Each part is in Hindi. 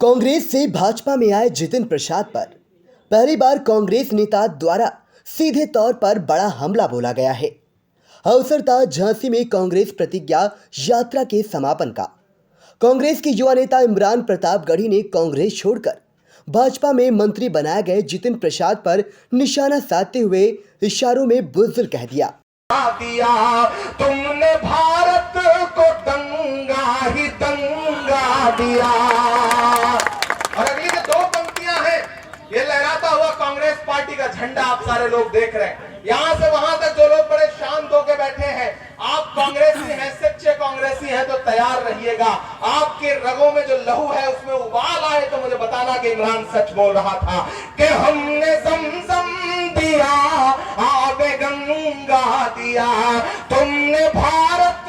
कांग्रेस से भाजपा में आए जितिन प्रसाद पर पहली बार कांग्रेस नेता द्वारा सीधे तौर पर बड़ा हमला बोला गया है। अवसर था झांसी में कांग्रेस प्रतिज्ञा यात्रा के समापन का। कांग्रेस के युवा नेता इमरान प्रतापगढ़ी ने कांग्रेस छोड़कर भाजपा में मंत्री बनाए गए जितिन प्रसाद पर निशाना साधते हुए इशारों में बुज़दिल कह दिया। तुमने भारत को दंगा ही दंगा दिया। और अगली जो दो पंक्तियां हैं, ये लहराता हुआ कांग्रेस पार्टी का झंडा आप सारे लोग देख रहे हैं। यहां से वहां तक जो लोग बड़े शांत होकर बैठे हैं, आप कांग्रेसी हैं, सच्चे कांग्रेसी हैं तो तैयार रहिएगा। आपके रगों में जो लहू है उसमें उबाल आए तो मुझे बताना कि इमरान सच बोल रहा था कि हमने ज़मज़म दिया, आबे गंगा दिया। तुमने भारत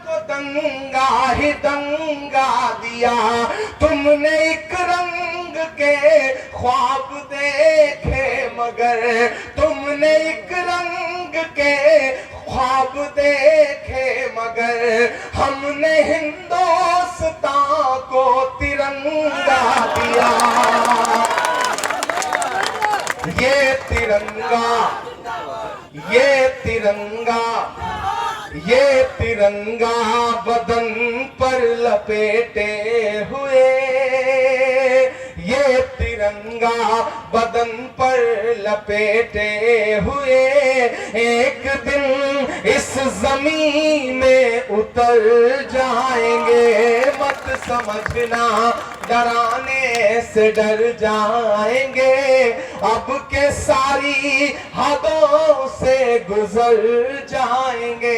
को दंगा ही दंगा दिया। तुमने एक रंग के ख्वाब देखे मगर तुमने एक रंग के ख्वाब देखे मगर हमने हिंदुस्तान को तिरंगा दिया। ये तिरंगा, ये तिरंगा, ये तिरंगा बदन पर लपेटे हुए, ये तिरंगा बदन पर लपेटे हुए एक दिन इस जमीन में उतर जाएंगे। मत समझना डराने से डर जाएंगे, अब के सारी हदों से गुजर जाएंगे।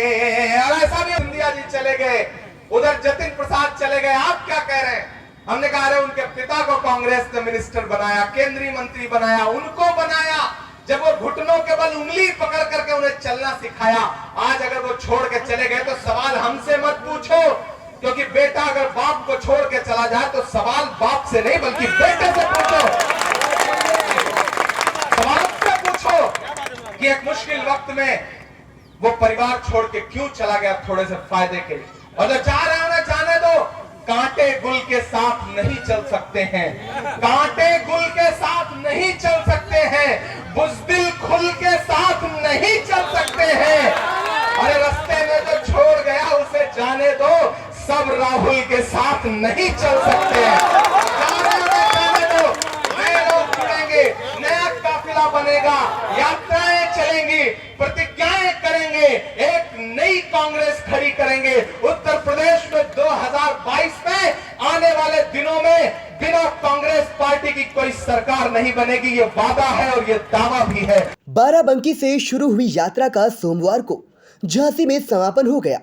और ऐसा भी सिंधिया जी चले गए, उधर जतिन प्रसाद चले गए। आप क्या कह रहे हैं? हमने कहा रहे उनके पिता को कांग्रेस ने मिनिस्टर बनाया, केंद्रीय मंत्री बनाया, उनको बनाया जब वो घुटनों के बल उंगली पकड़ करके उन्हें चलना सिखाया। आज अगर वो छोड़ के चले गए तो सवाल हमसे मत पूछो, क्योंकि बेटा अगर बाप को छोड़ के चला जाए तो सवाल बाप से नहीं बल्कि बेटे से पूछो। सवाल से पूछो कि एक मुश्किल वक्त में वो परिवार छोड़ के क्यों चला गया, थोड़े से फायदे के लिए। और जो चाह रहे हैं उन्हें जाने दो। कांटे गुल के साथ नहीं चल सकते हैं, कांटे गुल के साथ नहीं चल सकते हैं, बुज़दिल खुल के साथ नहीं चल सकते हैं। अरे रास्ते में जो छोड़ गया उसे जाने दो, सब राहुल के साथ नहीं चल सकते हैं। जाने दो, नए लोग जुड़ेंगे, नया काफिला बनेगा, यात्राएं चलेंगी, प्रतिज्ञाएं करेंगे, एक नई कांग्रेस खड़ी करेंगे। उत्तर प्रदेश में 2022 में आने वाले दिनों में बिना कांग्रेस पार्टी की कोई सरकार नहीं बनेगी, ये वादा है और ये दावा भी है। बाराबंकी से शुरू हुई यात्रा का सोमवार को झांसी में समापन हो गया।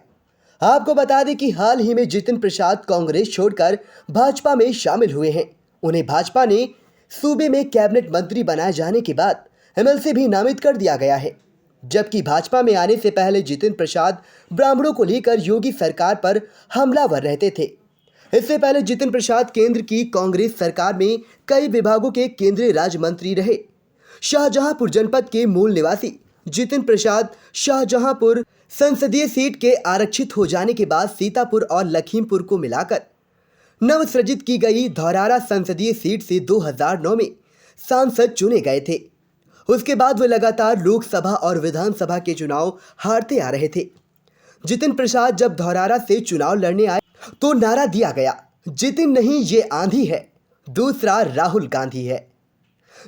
आपको बता दें कि हाल ही में जितिन प्रसाद कांग्रेस छोड़कर भाजपा में शामिल हुए हैं। उन्हें भाजपा ने सूबे में कैबिनेट मंत्री बनाए जाने के बाद एमएलसी भी नामित कर दिया गया है। जबकि भाजपा में आने से पहले जितिन प्रसाद ब्राह्मणों को लेकर योगी सरकार पर हमलावर रहते थे। इससे पहले जितिन प्रसाद केंद्र की कांग्रेस सरकार में कई विभागों के केंद्रीय राज्य मंत्री रहे। शाहजहांपुर जनपद के मूल निवासी जितिन प्रसाद शाहजहांपुर संसदीय सीट के आरक्षित हो जाने के बाद सीतापुर और लखीमपुर को मिलाकर नवसृजित की गई धौरारा संसदीय सीट से 2009 में सांसद चुने गए थे। उसके बाद वे लगातार लोकसभा और विधानसभा के चुनाव हारते आ रहे थे। जितिन प्रसाद जब धौरारा से चुनाव लड़ने आए तो नारा दिया गया, जितिन नहीं ये आंधी है, दूसरा राहुल गांधी है।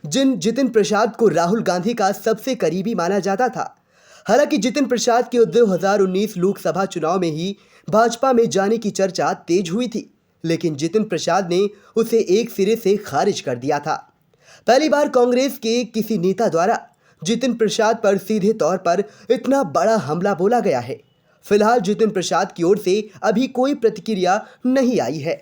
जितिन प्रसाद को राहुल गांधी का सबसे करीबी माना जाता था। हालांकि जितिन प्रसाद के 2019 लोकसभा चुनाव में ही भाजपा में जाने की चर्चा तेज हुई थी, लेकिन जितिन प्रसाद ने उसे एक सिरे से खारिज कर दिया था। पहली बार कांग्रेस के किसी नेता द्वारा जितिन प्रसाद पर सीधे तौर पर इतना बड़ा हमला बोला गया है। फिलहाल जितिन प्रसाद की ओर से अभी कोई प्रतिक्रिया नहीं आई है।